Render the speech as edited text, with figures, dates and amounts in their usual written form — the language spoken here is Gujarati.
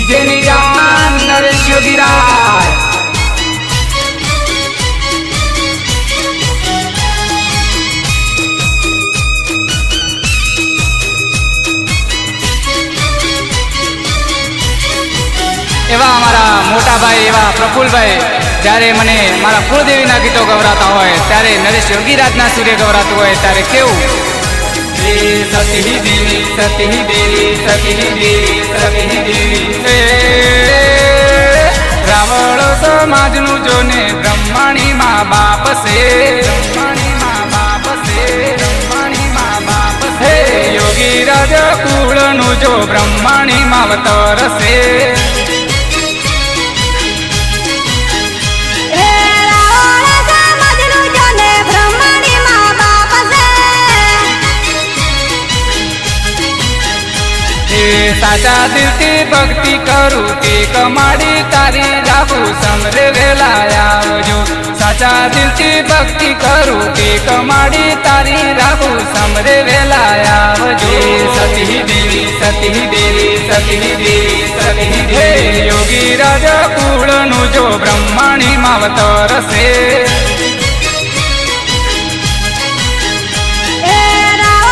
डीजे निजान नरेश योगीराज। एवा अमारा मोटा भाई एवा प्रफुल भाई જ્યારે મને મારા કુળદેવીના ગીતો ગવરાતા હોય ત્યારે નરેશ યોગીરાજના સૂર્ય ગવરાતું હોય ત્યારે કેવું સતી દેવી સતી દેવી સતી દેવી સતી દેવી રાવણ સમાજનું જોને બ્રહ્માણી મા બાપ છે બ્રહ્માણી મા બાપ છે બ્રહ્માણી મા બાપ છે યોગીરાજ કુળનું જો બ્રહ્માણી માવતર છે। साचा दिल की भक्ति करूँ ते कमाड़ी तारी जाबू समरे वेलायावजो। साचा दिल की भक्ति करूँ ते कमाड़ी तारी जाबू समरे वेलायावजो। सती देवी सती देवी सती देवी सती देवी योगीराज कूळनु जो ब्रह्माणी मावतर से।